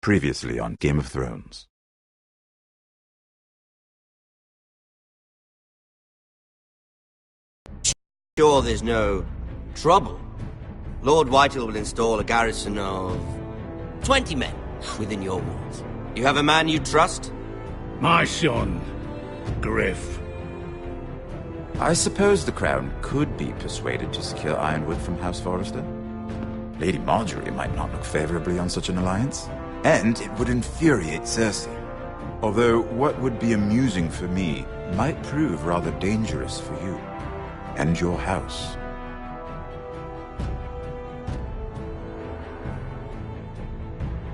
Previously on Game of Thrones. Sure there's no trouble. Lord Whitehill will install a garrison of 20 men within your walls. You have a man you trust? My son, Griff. I suppose the Crown could be persuaded to secure Ironwood from House Forrester. Lady Marjorie might not look favorably on such an alliance, and it would infuriate Cersei. Although what would be amusing for me might prove rather dangerous for you and your house.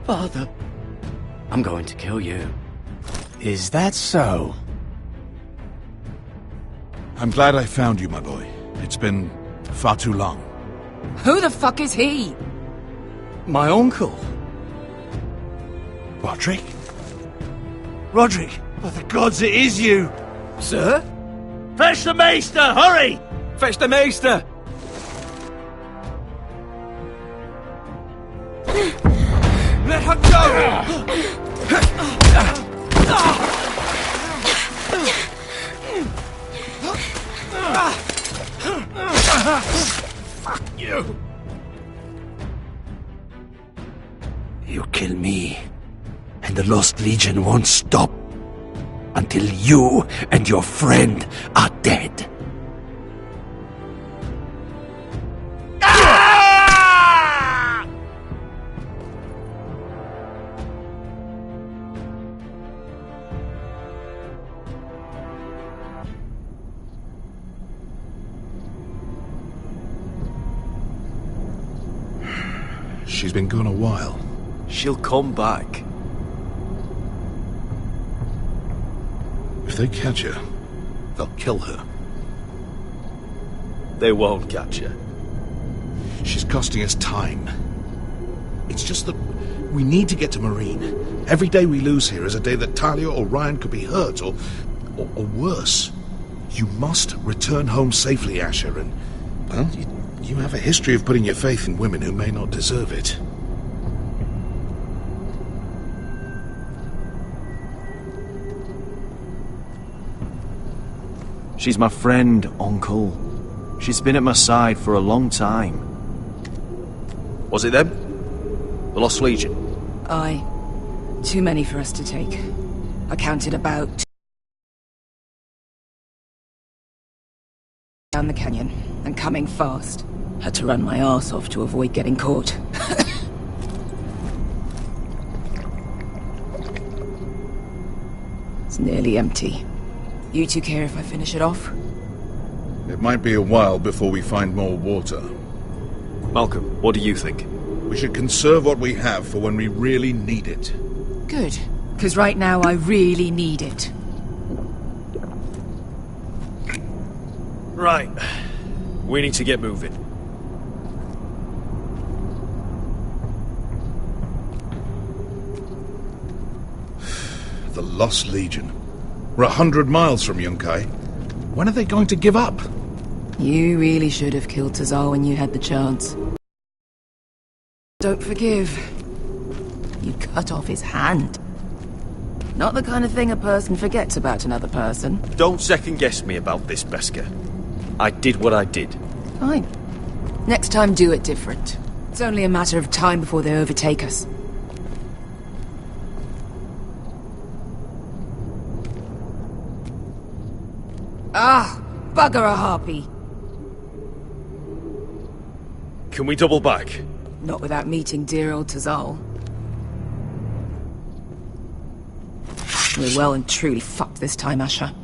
Father, I'm going to kill you. Is that so? I'm glad I found you, my boy. It's been far too long. Who the fuck is he? My uncle. Roderick? Roderick! By the gods, it is you! Sir? Fetch the maester, hurry! Fetch the maester! Let her go! Fuck you! You kill me, and the Lost Legion won't stop until you and your friend are dead. She's been gone a while. She'll come back. If they catch her, they'll kill her. They won't catch her. She's costing us time. It's just that we need to get to Marine. Every day we lose here is a day that Talia or Ryan could be hurt, or worse. You must return home safely, Asher, and, well, you have a history of putting your faith in women who may not deserve it. She's my friend, Uncle. She's been at my side for a long time. Was it them? The Lost Legion? Aye. Too many for us to take. I counted about down the canyon, and coming fast. Had to run my arse off to avoid getting caught. It's nearly empty. You two care if I finish it off? It might be a while before we find more water. Malcolm, what do you think? We should conserve what we have for when we really need it. Good. Because right now I really need it. Right. We need to get moving. The Lost Legion. We're 100 miles from Yunkai. When are they going to give up? You really should have killed Tazal when you had the chance. Don't forgive. You cut off his hand. Not the kind of thing a person forgets about another person. Don't second-guess me about this, Beskar. I did what I did. Fine. Next time, do it different. It's only a matter of time before they overtake us. Ah, bugger a harpy. Can we double back? Not without meeting dear old Tazal. We're well and truly fucked this time, Asher.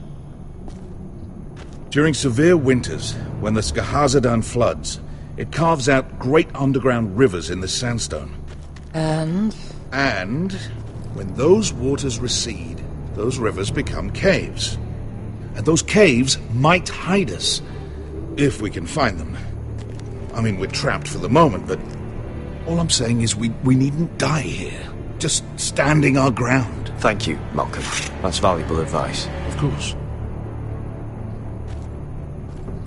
During severe winters, when the Skahazadan floods, it carves out great underground rivers in the sandstone. And And when those waters recede, those rivers become caves. And those caves might hide us, if we can find them. I mean, we're trapped for the moment, but all I'm saying is we needn't die here. Just standing our ground. Thank you, Malcolm. That's valuable advice. Of course.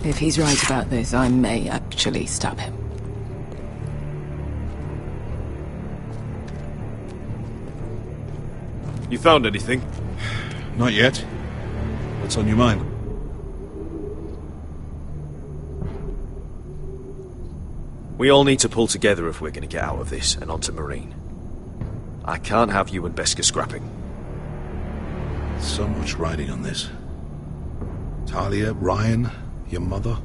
if he's right about this, I may actually stab him. You found anything? Not yet. What's on your mind? We all need to pull together if we're going to get out of this and onto Marine. I can't have you and Beskha scrapping. So much riding on this. Talia, Ryan, your mother.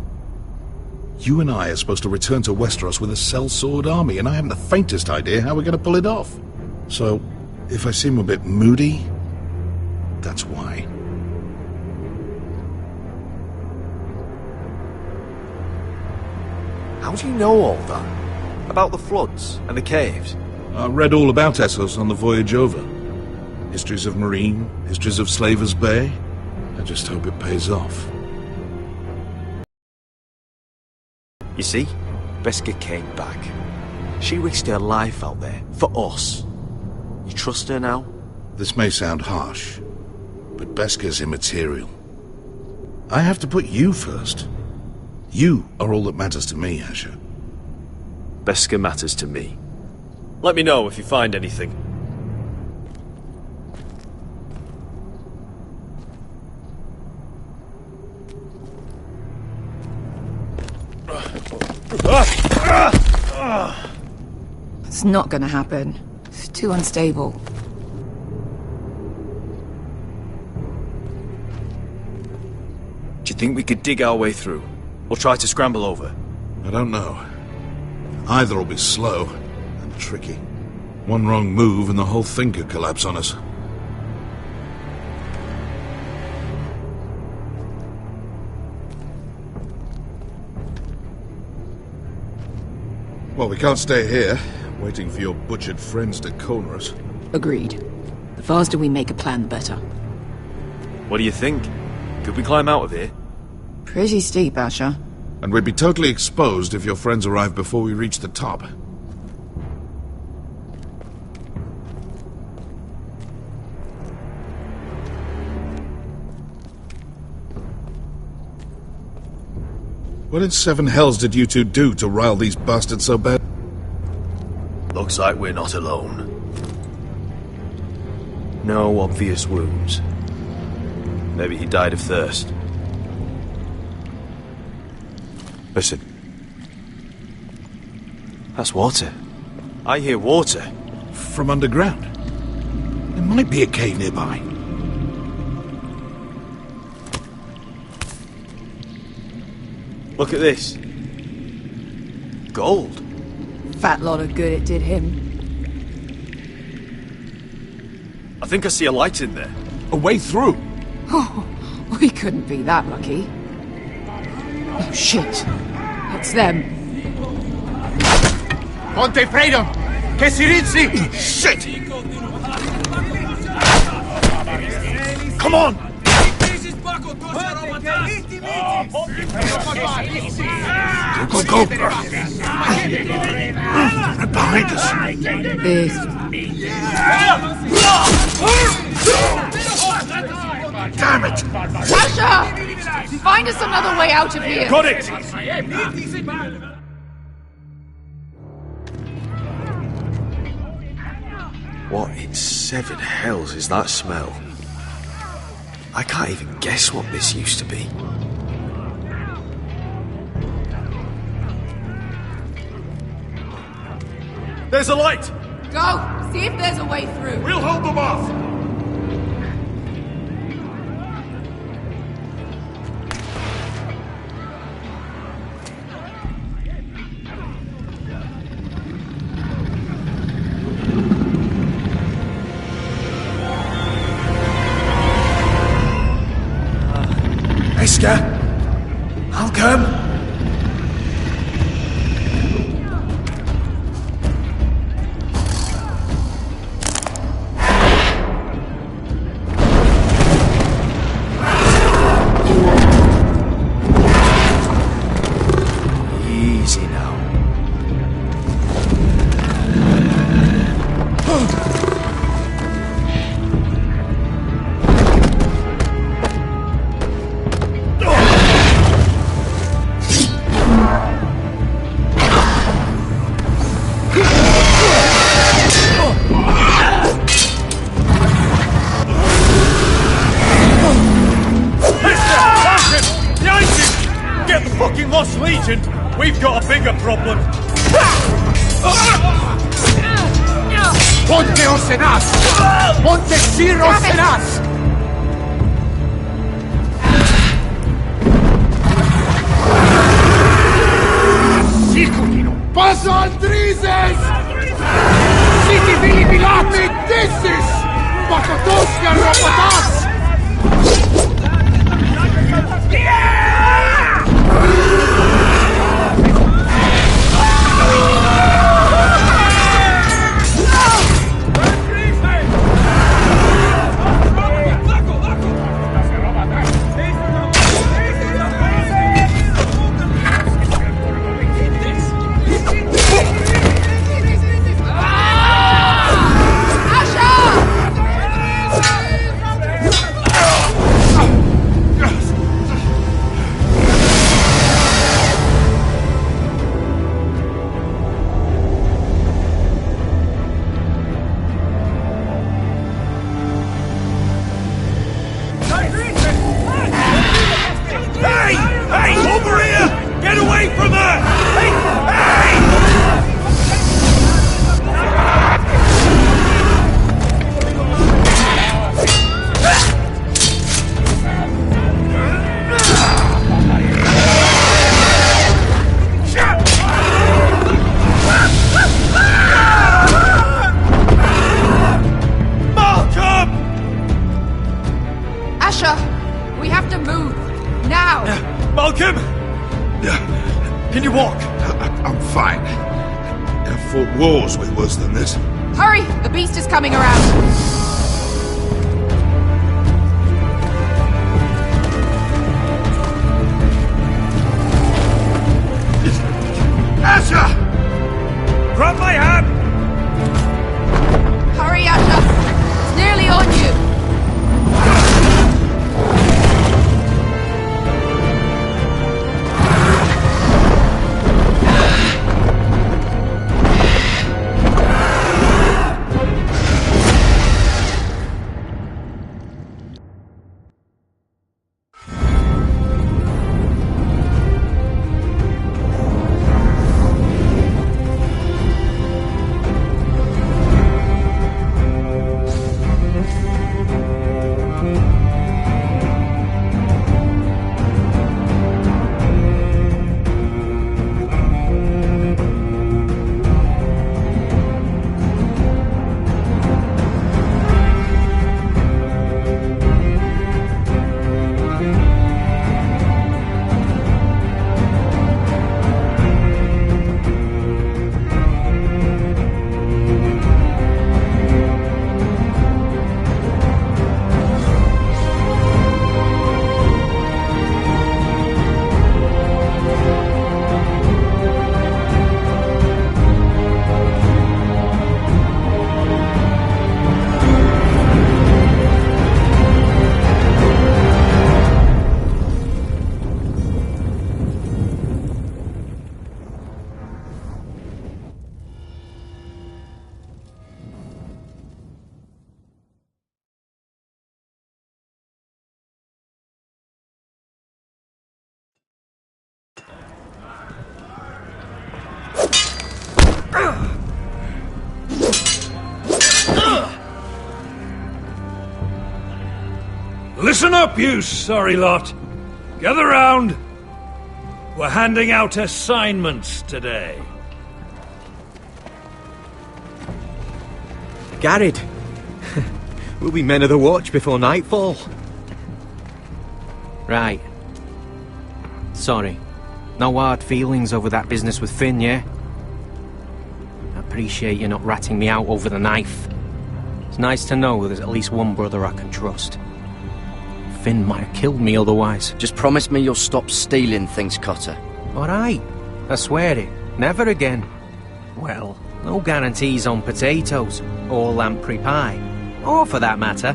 You and I are supposed to return to Westeros with a sellsword army, and I haven't the faintest idea how we're going to pull it off. So, if I seem a bit moody, that's why. How do you know all that? About the floods and the caves? I read all about Essos on the voyage over. Histories of Marine, histories of Slaver's Bay. I just hope it pays off. You see, Beskha came back. She risked her life out there, for us. You trust her now? This may sound harsh, but Beskha's immaterial. I have to put you first. You are all that matters to me, Asher. Beskha matters to me. Let me know if you find anything. It's not gonna happen. It's too unstable. Do you think we could dig our way through? Or try to scramble over? I don't know. Either will be slow and tricky. One wrong move and the whole thing could collapse on us. Well, we can't stay here, waiting for your butchered friends to corner us. Agreed. The faster we make a plan, the better. What do you think? Could we climb out of here? Pretty steep, Asher. And we'd be totally exposed if your friends arrive before we reach the top. What in seven hells did you two do to rile these bastards so bad? Looks like we're not alone. No obvious wounds. Maybe he died of thirst. Listen. That's water. I hear water. From underground. There might be a cave nearby. Look at this. Gold. Fat lot of good it did him. I think I see a light in there. A way through. Oh, we couldn't be that lucky. Oh, shit. It's them. Ponte freedom! Che si rizzi! Shit! Come on! Go, go, go! Right behind us. This. Damn it! Asher! Find us another way out of here! Got it! What in seven hells is that smell? I can't even guess what this used to be. There's a light! Go! See if there's a way through. We'll hold them off! Beskha, I'll come. Easy now. Legion, we've got a bigger problem. Ponte Osenas! Ponte Sir Osenas! Sikulino! Passa al Drises! Siti Vili Vilati Dissis! Pakatoska Rapatas! Can you walk? I'm fine. I've fought wars with worse than this. Hurry! The beast is coming around! Asher! Grab my hand! Hurry, Asher! It's nearly on you! Listen up, you sorry lot. Gather round. We're handing out assignments today. Garrett, we'll be men of the watch before nightfall. Right. Sorry. No hard feelings over that business with Finn, yeah? I appreciate you not ratting me out over the knife. It's nice to know there's at least one brother I can trust. Finn might have killed me otherwise. Just promise me you'll stop stealing things, Cotter. Alright, I swear it. Never again. Well, no guarantees on potatoes, or lamprey pie. Or for that matter.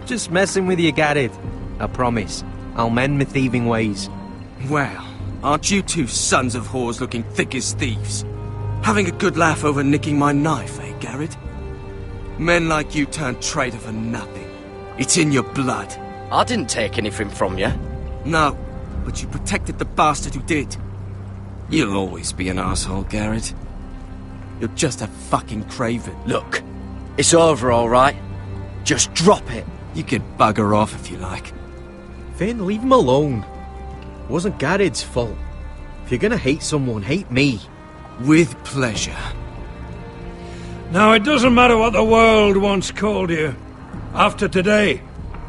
Just messing with you, Garrett. I promise. I'll mend my thieving ways. Well, aren't you two sons of whores looking thick as thieves? Having a good laugh over nicking my knife, eh, Garrett? Men like you turn traitor for nothing. It's in your blood. I didn't take anything from you. No, but you protected the bastard who did. You'll always be an asshole, Garrett. You're just a fucking craven. Look, it's over, all right? Just drop it. You can bugger off if you like. Finn, leave him alone. It wasn't Garrett's fault. If you're gonna hate someone, hate me. With pleasure. Now, it doesn't matter what the world once called you. After today,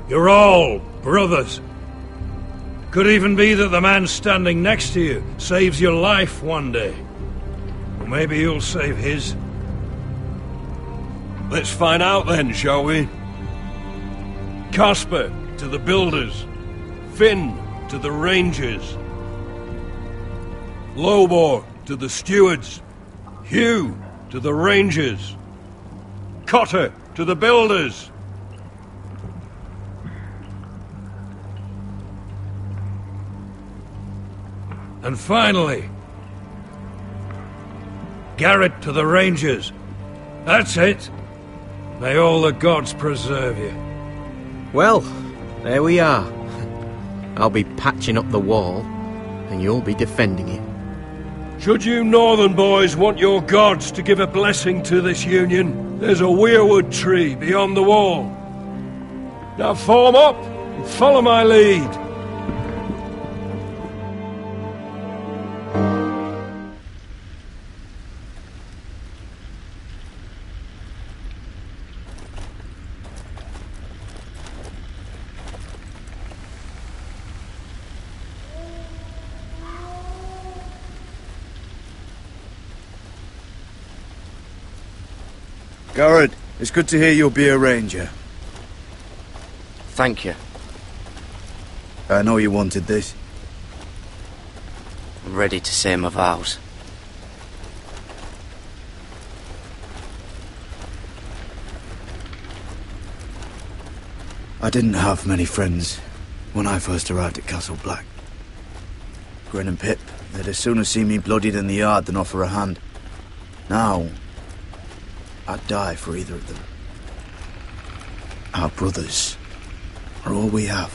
you're all brothers. Could even be that the man standing next to you saves your life one day. Or maybe you'll save his. Let's find out then, shall we? Casper to the builders. Finn to the rangers. Lobor to the stewards. Hugh to the rangers. Cotter to the builders. And finally, Garrett to the rangers. That's it. May all the gods preserve you. Well, there we are. I'll be patching up the wall, and you'll be defending it. Should you northern boys want your gods to give a blessing to this union, there's a weirwood tree beyond the wall. Now form up and follow my lead. Garrett, it's good to hear you'll be a ranger. Thank you. I know you wanted this. I'm ready to say my vows. I didn't have many friends when I first arrived at Castle Black. Grin and Pip, they'd as soon as see me bloodied in the yard than offer a hand. Now, I'd die for either of them. Our brothers are all we have.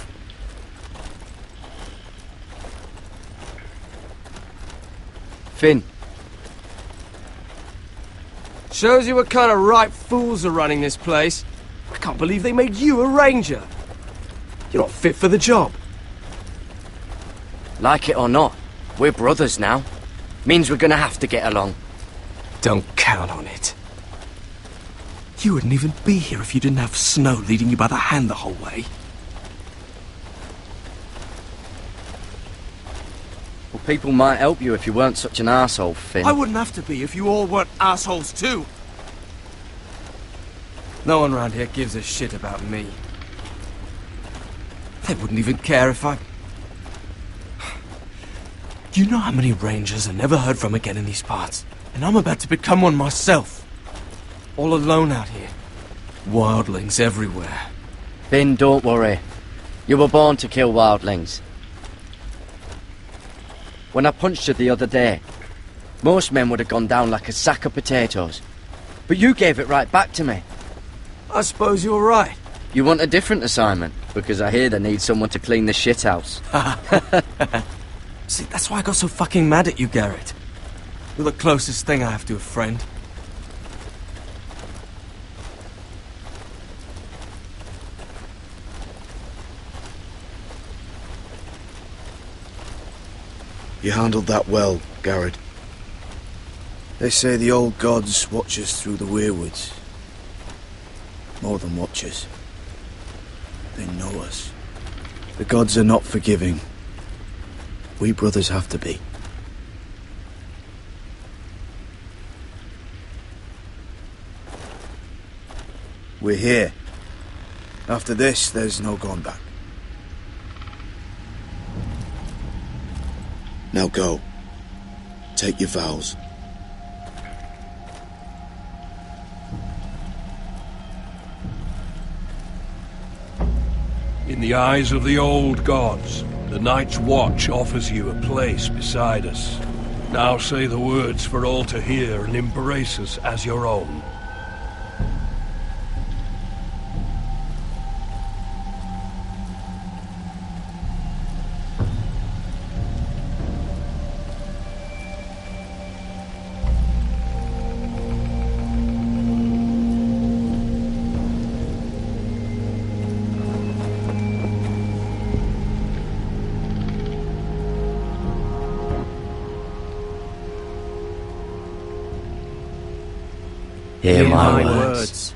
Finn. Shows you what kind of ripe fools are running this place. I can't believe they made you a ranger. You're not fit for the job. Like it or not, we're brothers now. Means we're gonna have to get along. Don't count on it. You wouldn't even be here if you didn't have Snow leading you by the hand the whole way. Well, people might help you if you weren't such an arsehole, Finn. I wouldn't have to be if you all weren't assholes too. No one around here gives a shit about me. They wouldn't even care if I... Do you know how many rangers are never heard from again in these parts? And I'm about to become one myself. All alone out here. Wildlings everywhere. Finn, don't worry. You were born to kill wildlings. When I punched you the other day, most men would have gone down like a sack of potatoes. But you gave it right back to me. I suppose you're right. You want a different assignment, because I hear they need someone to clean the shithouse. See, that's why I got so fucking mad at you, Garrett. You're the closest thing I have to a friend. You handled that well, Garrett. They say the old gods watch us through the weirwoods. More than watch us. They know us. The gods are not forgiving. We brothers have to be. We're here. After this, there's no going back. Now go. Take your vows. In the eyes of the old gods, the Night's Watch offers you a place beside us. Now say the words for all to hear and embrace us as your own. Hear my words,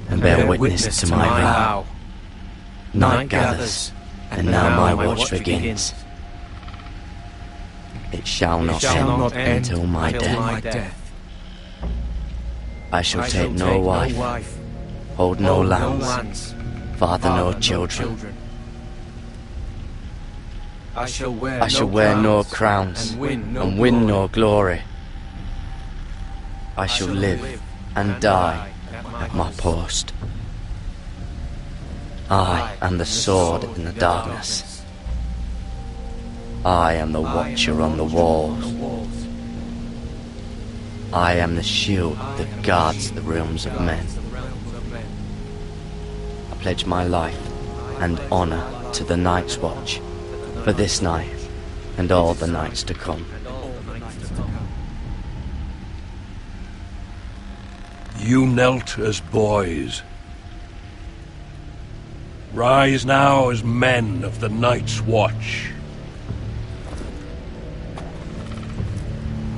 and bear witness to my vow. Night gathers, and now my watch begins. It shall not end until my death. I shall take no wife, hold no lands, father no children. I shall wear no crowns, and win no glory. I shall live and die at my post. I am the sword in the darkness. I am the watcher on the walls. I am the shield that guards the realms of men. I pledge my life and honor to the Night's Watch for this night and all the nights to come. You knelt as boys. Rise now as men of the Night's Watch.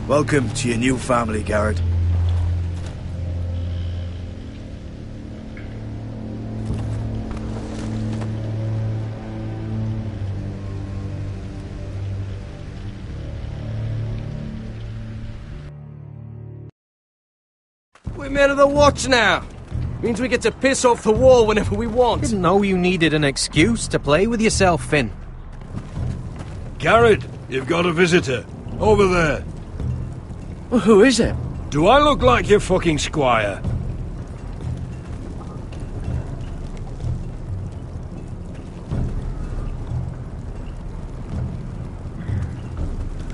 Welcome to your new family, Garrett. We're men of the watch now. Means we get to piss off the wall whenever we want. Didn't know you needed an excuse to play with yourself, Finn. Garrett, you've got a visitor. Over there. Well, who is it? Do I look like your fucking squire?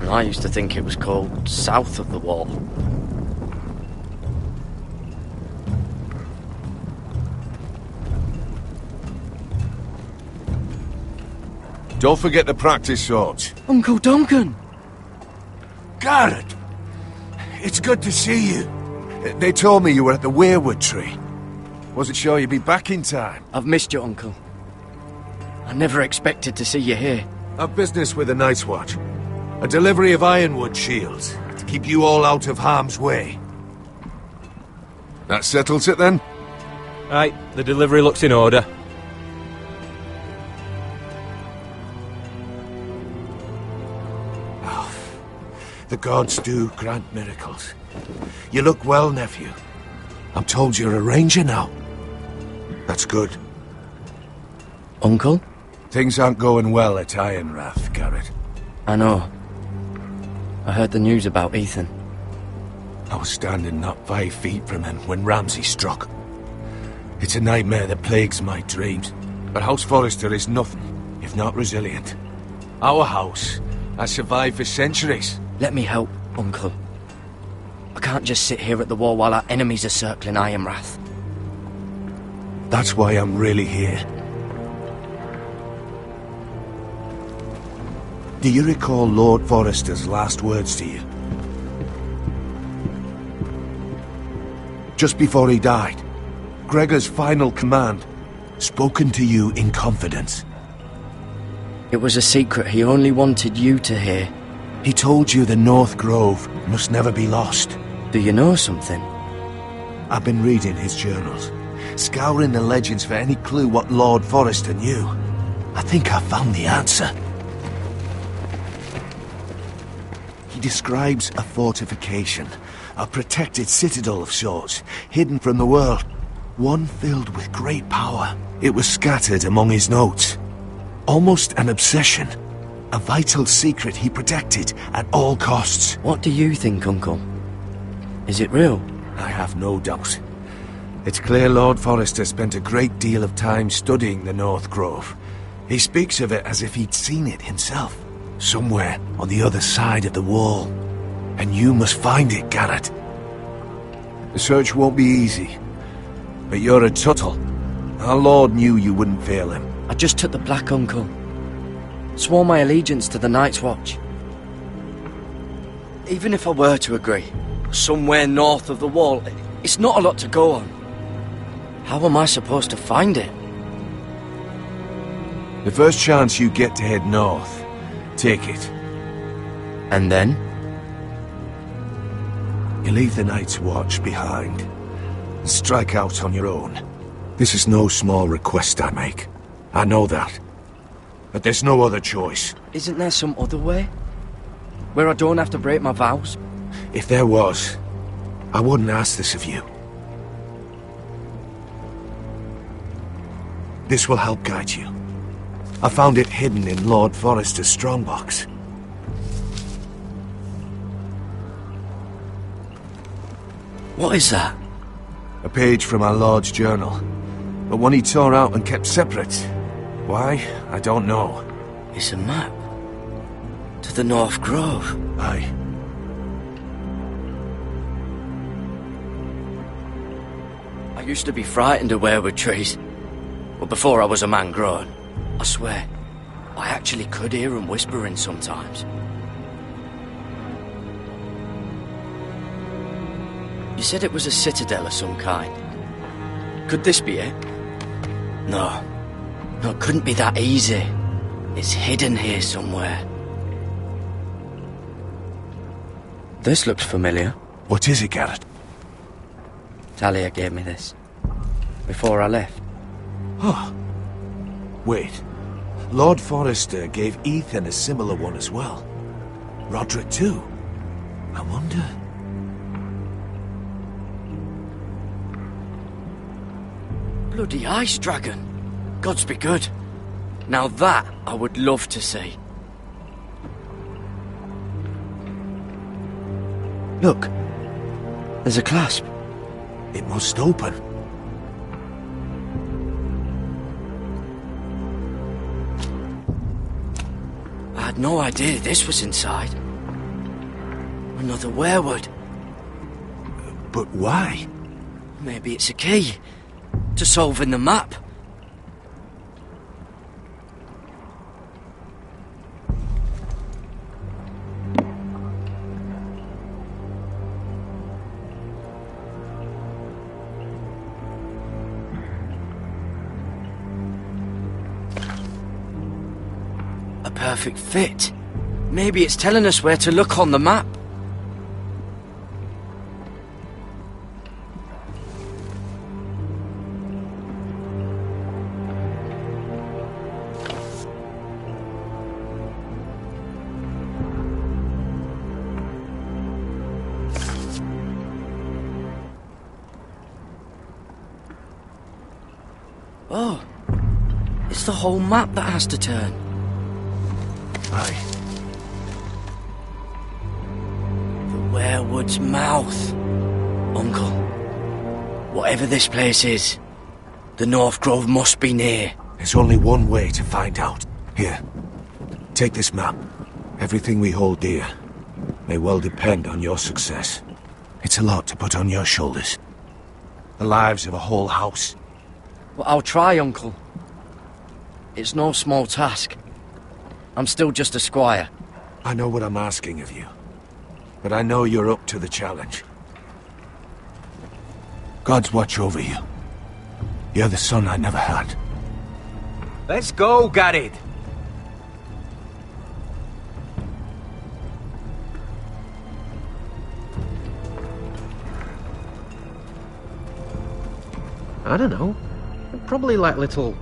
I used to think it was called South of the Wall. Don't forget to practice swords. Uncle Duncan! Garrett! It's good to see you. They told me you were at the weirwood tree. Wasn't sure you'd be back in time. I've missed you, Uncle. I never expected to see you here. I've business with the Night's Watch. A delivery of ironwood shields to keep you all out of harm's way. That settles it then? Right, the delivery looks in order. The gods do grant miracles. You look well, nephew. I'm told you're a ranger now. That's good. Uncle? Things aren't going well at Ironrath, Garrett. I know. I heard the news about Ethan. I was standing not 5 feet from him when Ramsay struck. It's a nightmare that plagues my dreams. But House Forrester is nothing if not resilient. Our house has survived for centuries. Let me help, Uncle. I can't just sit here at the wall while our enemies are circling Ironrath. That's why I'm really here. Do you recall Lord Forrester's last words to you? Just before he died, Gregor's final command, spoken to you in confidence. It was a secret he only wanted you to hear. He told you the North Grove must never be lost. Do you know something? I've been reading his journals, scouring the legends for any clue what Lord Forrester knew. I think I found the answer. He describes a fortification, a protected citadel of sorts, hidden from the world, one filled with great power. It was scattered among his notes. Almost an obsession. A vital secret he protected at all costs. What do you think, Uncle? Is it real? I have no doubt. It's clear Lord Forrester spent a great deal of time studying the North Grove. He speaks of it as if he'd seen it himself, somewhere on the other side of the wall. And you must find it, Garrett. The search won't be easy, but you're a Tuttle. Our Lord knew you wouldn't fail him. I just took the black, Uncle. Swore my allegiance to the Night's Watch. Even if I were to agree, somewhere north of the wall, it's not a lot to go on. How am I supposed to find it? The first chance you get to head north, take it. And then? You leave the Night's Watch behind, and strike out on your own. This is no small request I make. I know that. But there's no other choice. Isn't there some other way? Where I don't have to break my vows? If there was, I wouldn't ask this of you. This will help guide you. I found it hidden in Lord Forrester's strongbox. What is that? A page from our Lord's journal. But one he tore out and kept separate. Why? I don't know. It's a map. To the North Grove. Aye. I used to be frightened of weirwood trees. But before I was a man grown, I swear, I actually could hear them whispering sometimes. You said it was a citadel of some kind. Could this be it? No. No, it couldn't be that easy. It's hidden here somewhere. This looks familiar. What is it, Garrett? Talia gave me this. Before I left. Oh. Wait. Lord Forrester gave Ethan a similar one as well. Roderick too. I wonder... Bloody ice dragon. Gods be good. Now that I would love to see. Look. There's a clasp. It must open. I had no idea this was inside. Another weirwood. But why? Maybe it's a key to solving the map. A perfect fit. Maybe it's telling us where to look on the map. Oh, it's the whole map that has to turn. Aye. The weirwood's mouth. Uncle, whatever this place is, the North Grove must be near. There's only one way to find out. Here, take this map. Everything we hold dear may well depend on your success. It's a lot to put on your shoulders. The lives of a whole house. Well, I'll try, Uncle. It's no small task. I'm still just a squire. I know what I'm asking of you, but I know you're up to the challenge. God's watch over you. You're the son I never had. Let's go, Garrett. I don't know. Probably like little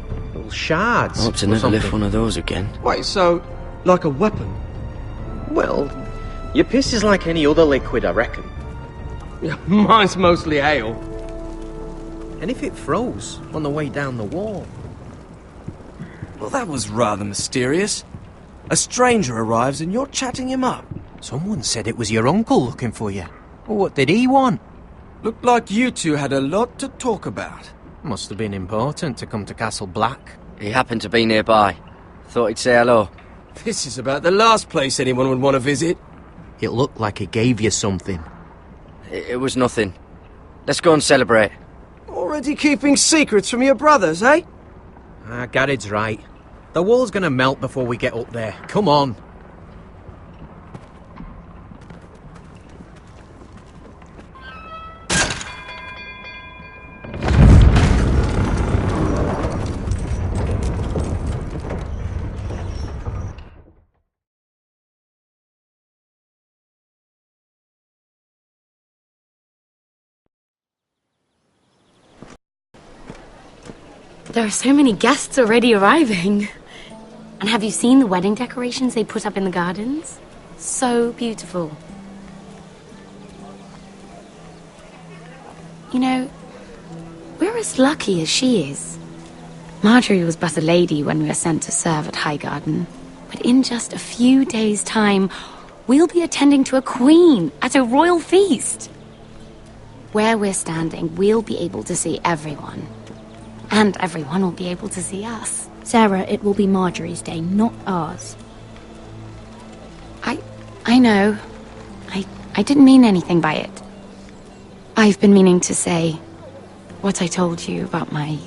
shards. I hope to never lift one of those again. Wait, so, like a weapon? Well, your piss is like any other liquid, I reckon. Yeah, mine's mostly ale. And if it froze on the way down the wall? Well, that was rather mysterious. A stranger arrives and you're chatting him up. Someone said it was your uncle looking for you. Well, what did he want? Looked like you two had a lot to talk about. Must have been important to come to Castle Black. He happened to be nearby. Thought he'd say hello. This is about the last place anyone would want to visit. It looked like he gave you something. It was nothing. Let's go and celebrate. Already keeping secrets from your brothers, eh? Garrett's right. The wall's gonna melt before we get up there. Come on. There are so many guests already arriving. And have you seen the wedding decorations they put up in the gardens? So beautiful. You know, we're as lucky as she is. Marjorie was but a lady when we were sent to serve at Highgarden. But in just a few days' time, we'll be attending to a queen at a royal feast. Where we're standing, we'll be able to see everyone. And everyone will be able to see us. Sarah, it will be Marjorie's day, not ours. I know. I didn't mean anything by it. I've been meaning to say what I told you about my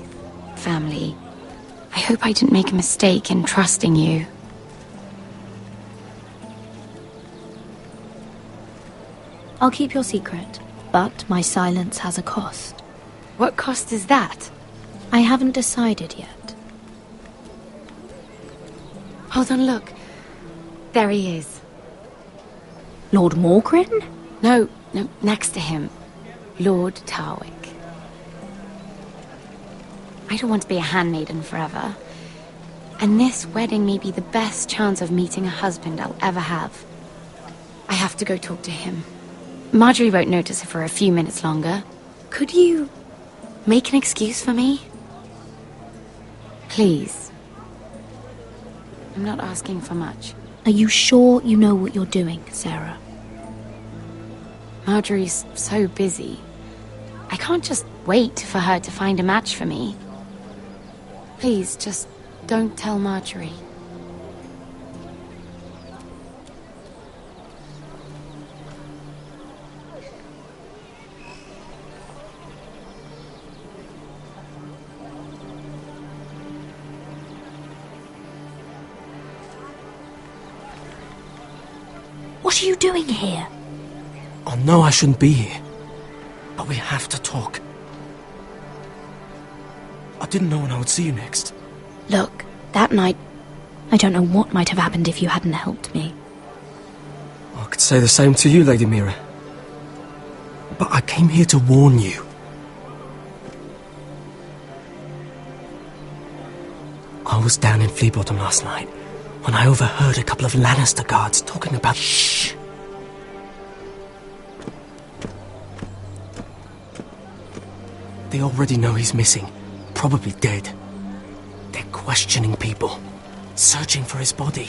family. I hope I didn't make a mistake in trusting you. I'll keep your secret, but my silence has a cost. What cost is that? I haven't decided yet. Hold on, look. There he is. Lord Morgrin? No, next to him. Lord Tarwick. I don't want to be a handmaiden forever. And this wedding may be the best chance of meeting a husband I'll ever have. I have to go talk to him. Marjorie won't notice it for a few minutes longer. Could you make an excuse for me? Please. I'm not asking for much. Are you sure you know what you're doing, Sarah? Marjorie's so busy. I can't just wait for her to find a match for me. Please, just don't tell Marjorie. What are you doing here? I know I shouldn't be here, but we have to talk. I didn't know when I would see you next. Look, that night, I don't know what might have happened if you hadn't helped me. I could say the same to you, Lady Mira. But I came here to warn you. I was down in Fleabottom last night when I overheard a couple of Lannister guards talking about... Shh! They already know he's missing, probably dead. They're questioning people, searching for his body.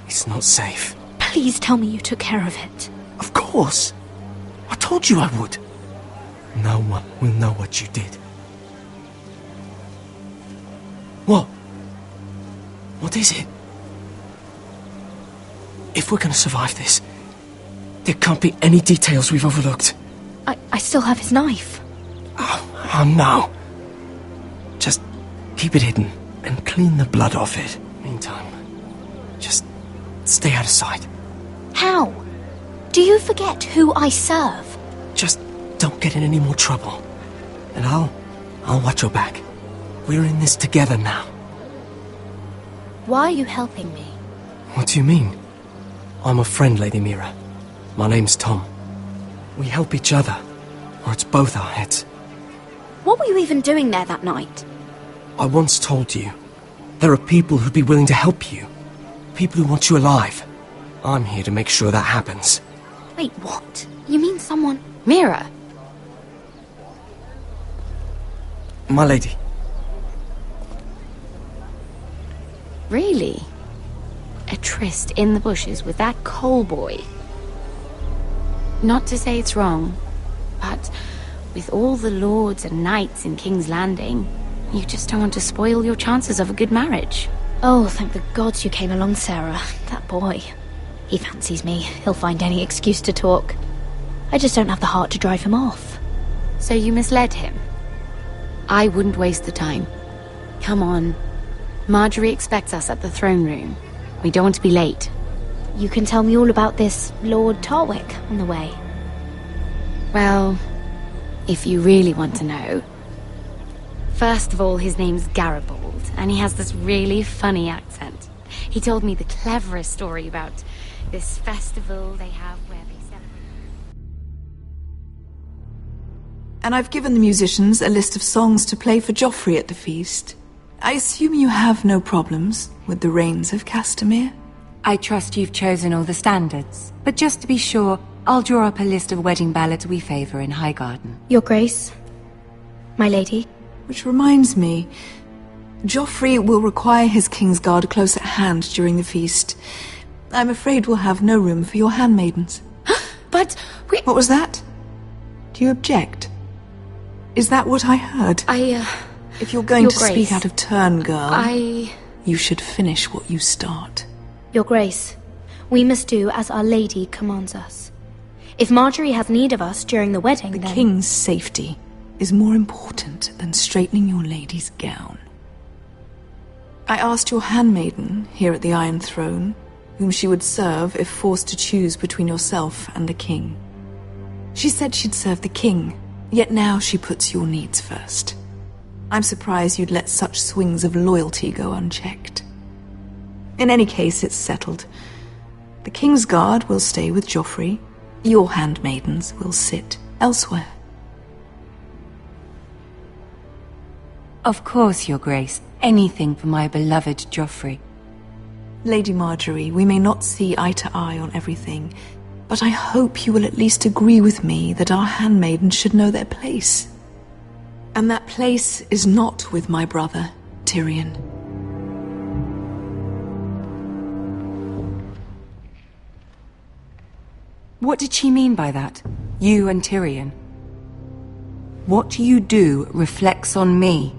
It's not safe. Please tell me you took care of it. Of course! I told you I would. No one will know what you did. What? What is it? If we're gonna survive this, there can't be any details we've overlooked. I still have his knife. Oh no. Just keep it hidden and clean the blood off it. Meantime, just stay out of sight. How? Do you forget who I serve? Just don't get in any more trouble. And I'll watch your back. We're in this together now. Why are you helping me? What do you mean? I'm a friend, Lady Mira. My name's Tom. We help each other, or it's both our heads. What were you even doing there that night? I once told you, there are people who'd be willing to help you. People who want you alive. I'm here to make sure that happens. Wait, what? You mean someone... Mira! My lady. Really? A tryst in the bushes with that coal boy? Not to say it's wrong, but with all the lords and knights in King's Landing, you just don't want to spoil your chances of a good marriage. Oh, thank the gods you came along, Sarah. That boy. He fancies me. He'll find any excuse to talk. I just don't have the heart to drive him off. So you misled him? I wouldn't waste the time. Come on. Marjorie expects us at the throne room. We don't want to be late. You can tell me all about this Lord Tarwick on the way. Well, if you really want to know. First of all, his name's Garibald, and he has this really funny accent. He told me the cleverest story about this festival they have where they And I've given the musicians a list of songs to play for Joffrey at the feast. I assume you have no problems with the Rains of Castamere? I trust you've chosen all the standards. But just to be sure, I'll draw up a list of wedding ballads we favour in Highgarden. Your Grace, my lady. Which reminds me, Joffrey will require his Kingsguard close at hand during the feast. I'm afraid we'll have no room for your handmaidens. But What was that? Do you object? Is that what I heard? If you're going to speak out of turn, girl, you should finish what you start. Your Grace, we must do as Our Lady commands us. If Marjorie has need of us during the wedding, The King's safety is more important than straightening your lady's gown. I asked your handmaiden here at the Iron Throne whom she would serve if forced to choose between yourself and the King. She said she'd serve the King, yet now she puts your needs first. I'm surprised you'd let such swings of loyalty go unchecked. In any case, it's settled. The King's Guard will stay with Joffrey. Your handmaidens will sit elsewhere. Of course, Your Grace. Anything for my beloved Joffrey. Lady Marjorie, we may not see eye to eye on everything, but I hope you will at least agree with me that our handmaidens should know their place. And that place is not with my brother, Tyrion. What did she mean by that? You and Tyrion? What you do reflects on me.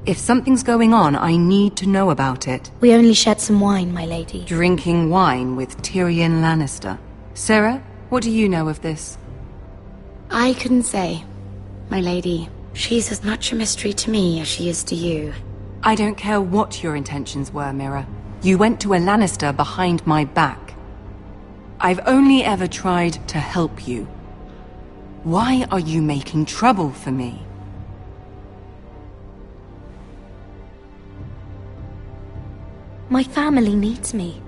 If something's going on, I need to know about it. We only shed some wine, my lady. Drinking wine with Tyrion Lannister. Sarah, what do you know of this? I couldn't say, my lady. She's as much a mystery to me as she is to you. I don't care what your intentions were, Mira. You went to a Lannister behind my back. I've only ever tried to help you. Why are you making trouble for me? My family needs me.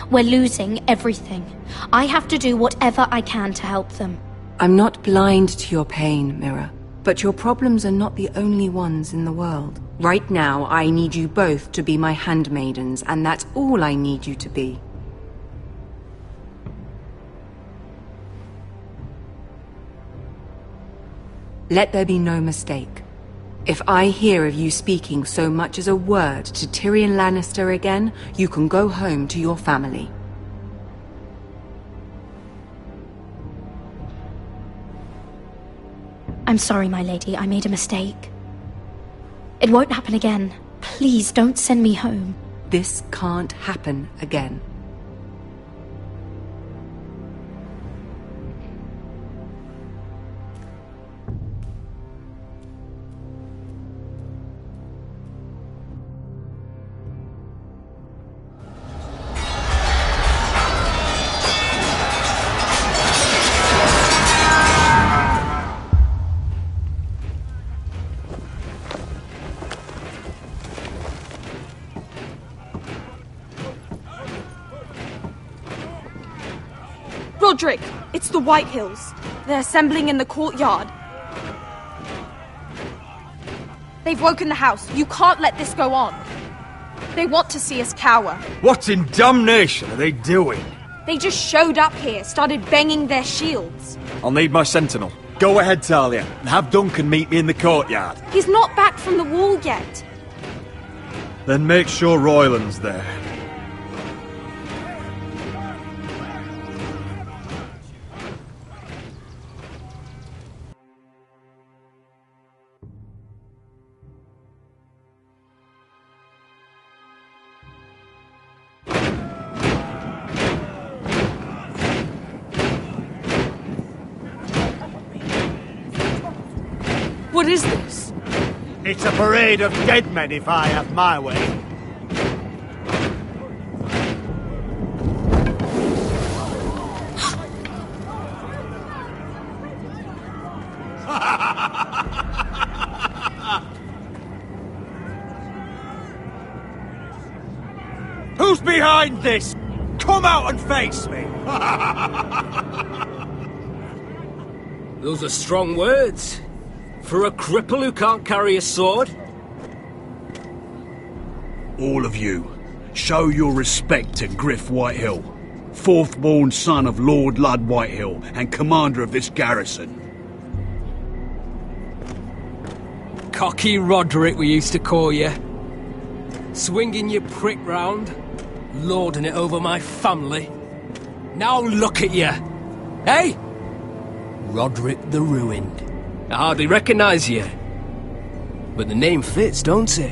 We're losing everything. I have to do whatever I can to help them. I'm not blind to your pain, Mira. But your problems are not the only ones in the world. Right now, I need you both to be my handmaidens, and that's all I need you to be. Let there be no mistake. If I hear of you speaking so much as a word to Tyrion Lannister again, you can go home to your family. I'm sorry, my lady. I made a mistake. It won't happen again. Please don't send me home. This can't happen again. Roderick, it's the Whitehills. They're assembling in the courtyard. They've woken the house. You can't let this go on. They want to see us cower. What in damnation are they doing? They just showed up here, started banging their shields. I'll need my sentinel. Go ahead, Talia, and have Duncan meet me in the courtyard. He's not back from the wall yet. Then make sure Royland's there. What is this? It's a parade of dead men if I have my way. Who's behind this? Come out and face me! Those are strong words. For a cripple who can't carry a sword? All of you, show your respect to Griff Whitehill, fourth-born son of Lord Ludd Whitehill and commander of this garrison. Cocky Roderick, we used to call you. Swinging your prick round, lording it over my family. Now look at you! Hey? Roderick the Ruined. I hardly recognise you. But the name fits, don't it?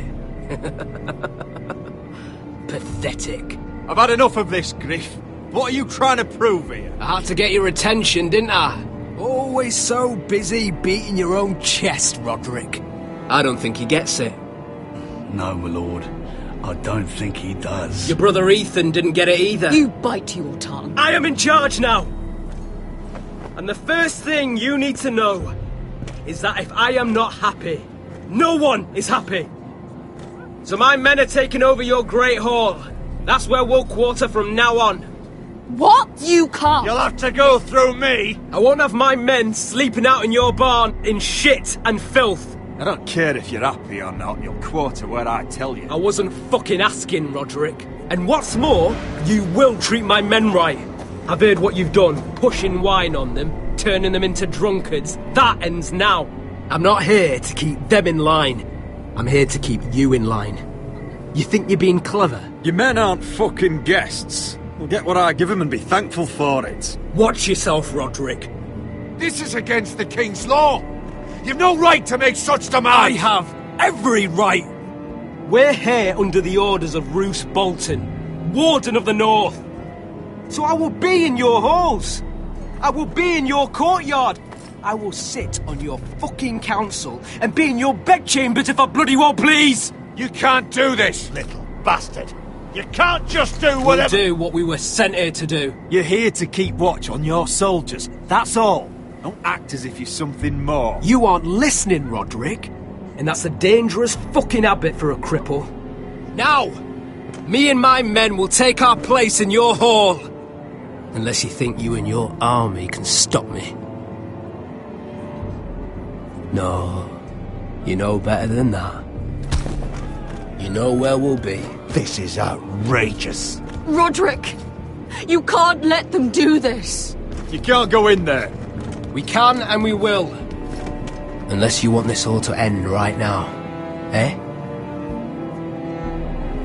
Pathetic. I've had enough of this, Griff. What are you trying to prove here? I had to get your attention, didn't I? Always so busy beating your own chest, Roderick. I don't think he gets it. No, my lord. I don't think he does. Your brother Ethan didn't get it either. You bite your tongue. I am in charge now! And the first thing you need to know is that if I am not happy, no one is happy. So my men are taking over your Great Hall. That's where we'll quarter from now on. What? You can't! You'll have to go through me! I won't have my men sleeping out in your barn in shit and filth. I don't care if you're happy or not, you'll quarter where I tell you. I wasn't fucking asking, Roderick. And what's more, you will treat my men right. I've heard what you've done, pushing wine on them, turning them into drunkards. That ends now. I'm not here to keep them in line. I'm here to keep you in line. You think you're being clever? Your men aren't fucking guests. We'll get what I give them and be thankful for it. Watch yourself, Roderick. This is against the King's law. You've no right to make such demands! I have every right! We're here under the orders of Roose Bolton, Warden of the North. So I will be in your halls. I will be in your courtyard. I will sit on your fucking council and be in your bedchambers if I bloody well please! You can't do this! Little bastard! You can't just do whatever— We'll do what we were sent here to do. You're here to keep watch on your soldiers, that's all. Don't act as if you're something more. You aren't listening, Roderick. And that's a dangerous fucking habit for a cripple. Now, me and my men will take our place in your hall. Unless you think you and your army can stop me. No, you know better than that. You know where we'll be. This is outrageous. Roderick! You can't let them do this! You can't go in there. We can and we will. Unless you want this all to end right now. Eh?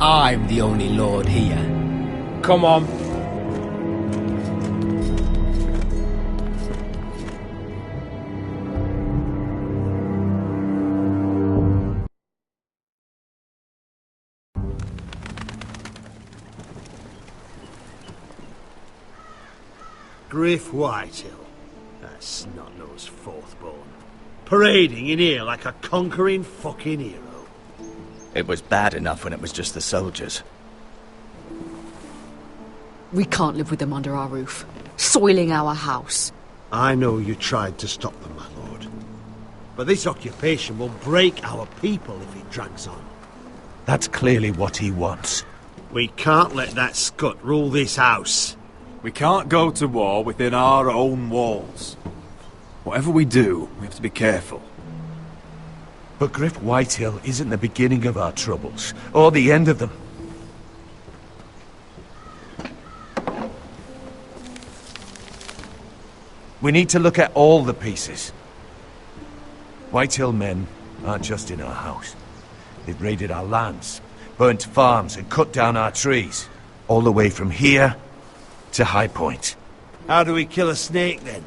I'm the only lord here. Come on. Griff Whitehill. That snot-nosed fourth-born. Parading in here like a conquering fucking hero. It was bad enough when it was just the soldiers. We can't live with them under our roof, soiling our house. I know you tried to stop them, my lord. But this occupation will break our people if it drags on. That's clearly what he wants. We can't let that scut rule this house. We can't go to war within our own walls. Whatever we do, we have to be careful. But Griff Whitehill isn't the beginning of our troubles, or the end of them. We need to look at all the pieces. Whitehill men aren't just in our house. They've raided our lands, burnt farms and cut down our trees. All the way from here to High Point. How do we kill a snake, then?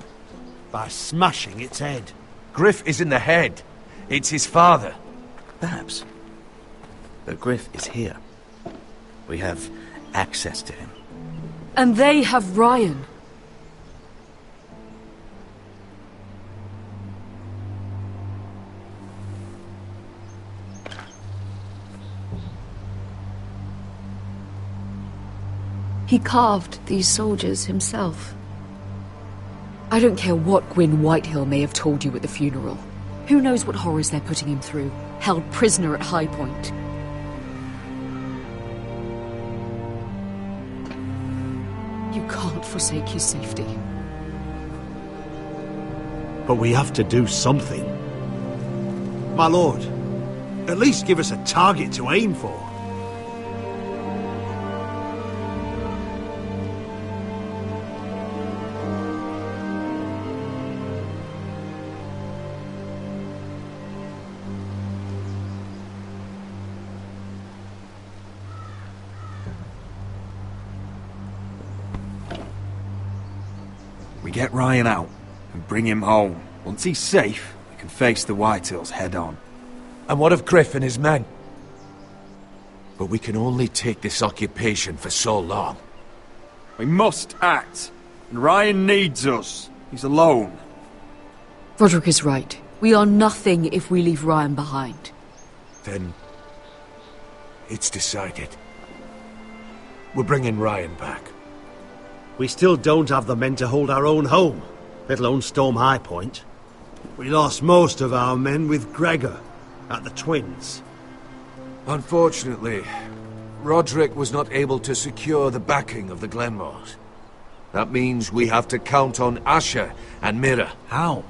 By smashing its head. Griff isn't the head. It's his father. Perhaps. But Griff is here. We have access to him. And they have Ryan. He carved these soldiers himself. I don't care what Gwyn Whitehill may have told you at the funeral. Who knows what horrors they're putting him through, held prisoner at High Point. You can't forsake his safety. But we have to do something. My lord, at least give us a target to aim for. We get Ryan out and bring him home. Once he's safe, we can face the Whitehills head on. And what of Griff and his men? But we can only take this occupation for so long. We must act. And Ryan needs us. He's alone. Roderick is right. We are nothing if we leave Ryan behind. Then it's decided. We're bringing Ryan back. We still don't have the men to hold our own home, let alone storm High Point. We lost most of our men with Gregor at the Twins. Unfortunately, Roderick was not able to secure the backing of the Glenmores. That means we have to count on Asher and Mira. How?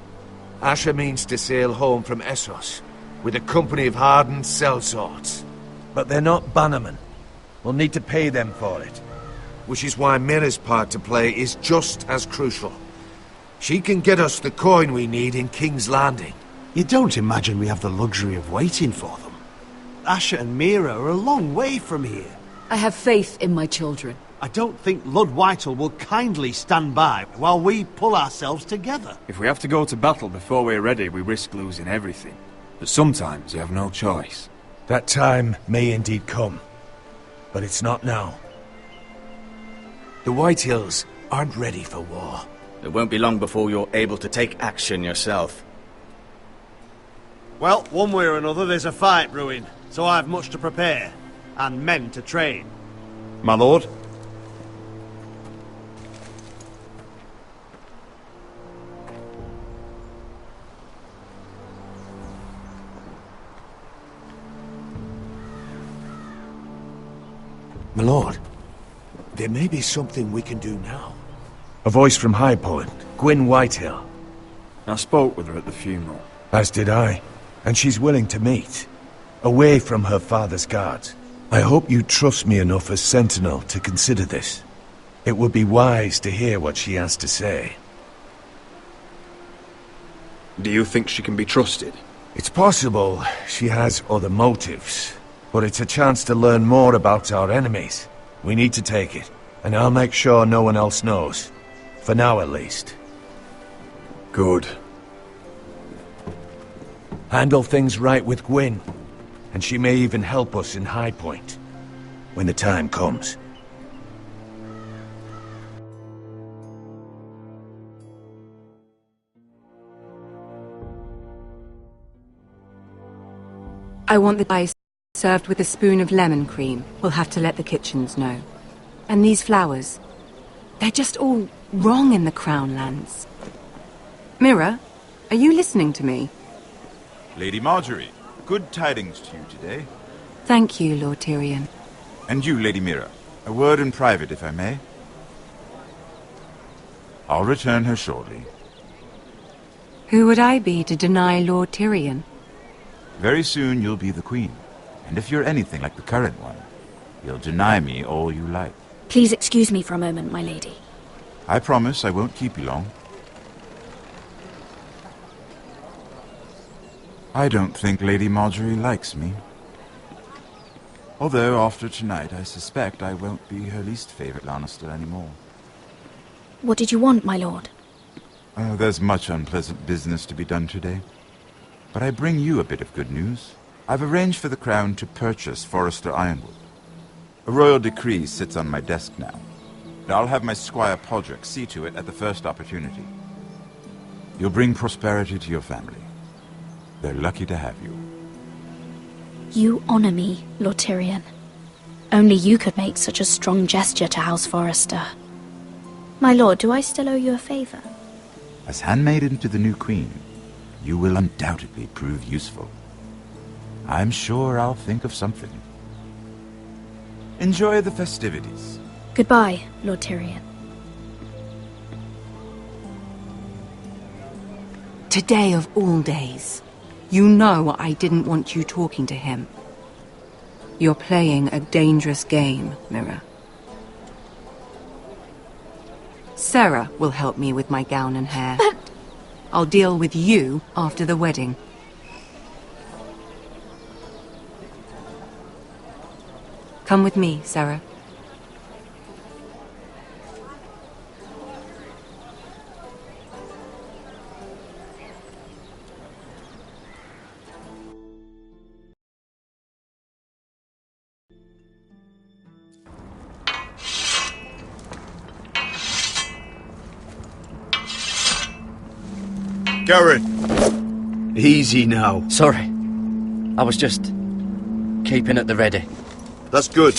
Asher means to sail home from Essos with a company of hardened sellswords. But they're not bannermen. We'll need to pay them for it. Which is why Mira's part to play is just as crucial. She can get us the coin we need in King's Landing. You don't imagine we have the luxury of waiting for them? Asher and Mira are a long way from here. I have faith in my children. I don't think Lord Whitehall will kindly stand by while we pull ourselves together. If we have to go to battle before we're ready, we risk losing everything. But sometimes you have no choice. That time may indeed come. But it's not now. The Whitehills aren't ready for war. It won't be long before you're able to take action yourself. Well, one way or another there's a fight brewing, so I've much to prepare, and men to train. My lord? My lord, there may be something we can do now. A voice from High Point, Gwyn Whitehill. I spoke with her at the funeral. As did I. And she's willing to meet. Away from her father's guards. I hope you trust me enough as Sentinel to consider this. It would be wise to hear what she has to say. Do you think she can be trusted? It's possible she has other motives. But it's a chance to learn more about our enemies. We need to take it. And I'll make sure no one else knows. For now, at least. Good. Handle things right with Gwyn. And she may even help us in High Point. When the time comes. I want the ice served with a spoon of lemon cream. We'll have to let the kitchens know. And these flowers. They're just all wrong in the Crown lands. Mira, are you listening to me? Lady Marjorie, good tidings to you today. Thank you, Lord Tyrion. And you, Lady Mira. A word in private, if I may. I'll return her shortly. Who would I be to deny Lord Tyrion? Very soon you'll be the queen. And if you're anything like the current one, you'll deny me all you like. Please excuse me for a moment, my lady. I promise I won't keep you long. I don't think Lady Marjorie likes me. Although, after tonight, I suspect I won't be her least favorite Lannister anymore. What did you want, my lord? Oh, there's much unpleasant business to be done today. But I bring you a bit of good news. I've arranged for the Crown to purchase Forrester Ironwood. A royal decree sits on my desk now. And I'll have my Squire Podrick see to it at the first opportunity. You'll bring prosperity to your family. They're lucky to have you. You honor me, Lord Tyrion. Only you could make such a strong gesture to House Forrester. My lord, do I still owe you a favor? As handmaiden to the new queen, you will undoubtedly prove useful. I'm sure I'll think of something. Enjoy the festivities. Goodbye, Lord Tyrion. Today of all days, You know I didn't want you talking to him. You're playing a dangerous game, Mira. Sarah will help me with my gown and hair. But... I'll deal with you after the wedding. Come with me, Sarah. Garrett! Easy now. Sorry. I was just keeping at the ready. That's good.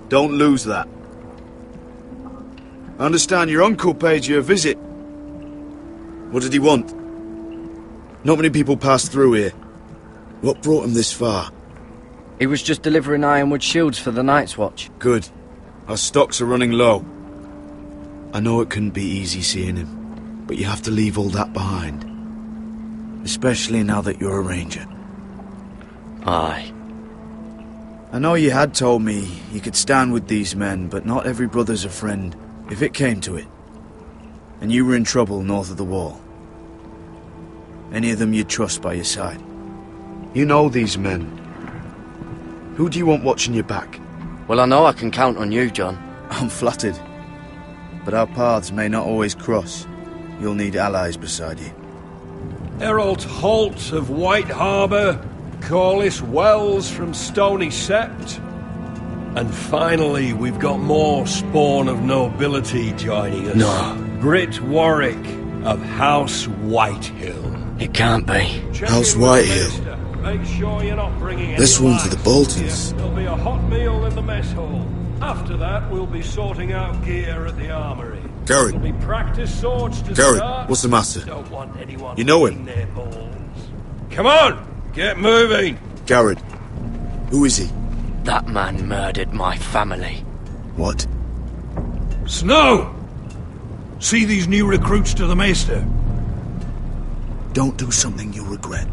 Don't lose that. I understand your uncle paid you a visit. What did he want? Not many people pass through here. What brought him this far? He was just delivering ironwood shields for the Night's Watch. Good. Our stocks are running low. I know it couldn't be easy seeing him, but you have to leave all that behind. Especially now that you're a ranger. Aye. I know you had told me you could stand with these men, but not every brother's a friend, if it came to it. And you were in trouble north of the wall. Any of them you'd trust by your side. You know these men. Who do you want watching your back? Well, I know I can count on you, John. I'm flattered. But our paths may not always cross. You'll need allies beside you. Herald Holt of White Harbour, Corliss Wells from Stony Sept. And finally, we've got more spawn of nobility joining us. No. Britt Warwick of House Whitehill. It can't be. House Whitehill? Make sure you're not bringing This one's for the Boltons. There'll be a hot meal in the mess hall. After that, we'll be sorting out gear at the armory. Garrett. There'll be practice swords to Garrett, start. what's the matter? Don't want anyone You know him? their balls. Come on! Get moving! Garrett. Who is he? That man murdered my family. What? Snow! See these new recruits to the Maester? Don't do something you'll regret.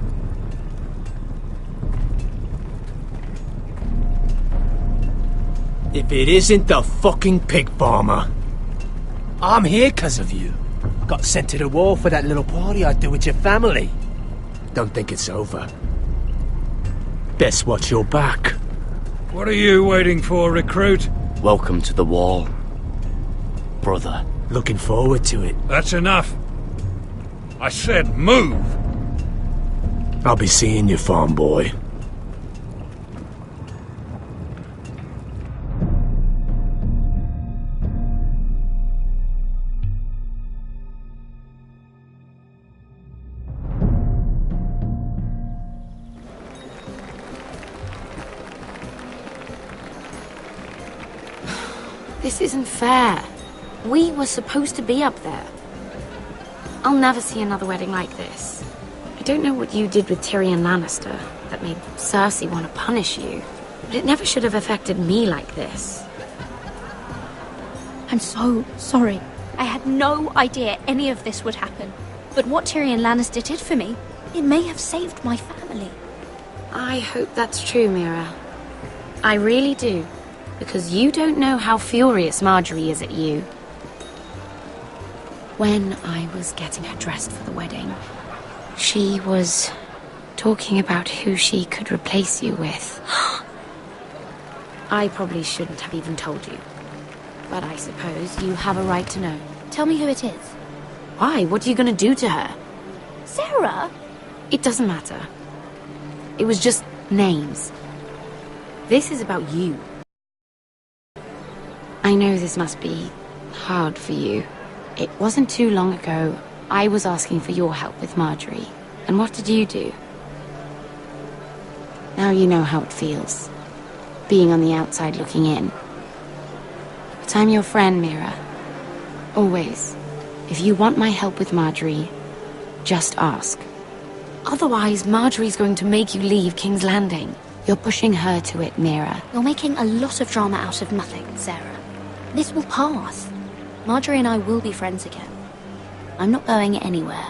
If it isn't the fucking pig farmer. I'm here 'cause of you. Got sent to the war for that little party I do with your family. Don't think it's over. Best watch your back. What are you waiting for, recruit? Welcome to the wall, brother. Looking forward to it. That's enough. I said move! I'll be seeing you, farm boy. This isn't fair. We were supposed to be up there. I'll never see another wedding like this. I don't know what you did with Tyrion Lannister that made Cersei want to punish you, but it never should have affected me like this. I'm so sorry. I had no idea any of this would happen. But what Tyrion Lannister did for me, it may have saved my family. I hope that's true, Mira. I really do. Because you don't know how furious Marjorie is at you. When I was getting her dressed for the wedding, she was talking about who she could replace you with. I probably shouldn't have even told you. But I suppose you have a right to know. Tell me who it is. Why? What are you going to do to her? Sarah? It doesn't matter. It was just names. This is about you. I know this must be hard for you. It wasn't too long ago I was asking for your help with Marjorie. And what did you do? Now you know how it feels. Being on the outside looking in. But I'm your friend, Mira. Always. If you want my help with Marjorie, just ask. Otherwise, Marjorie's going to make you leave King's Landing. You're pushing her to it, Mira. You're making a lot of drama out of nothing, Sarah. This will pass. Marjorie and I will be friends again. I'm not going anywhere.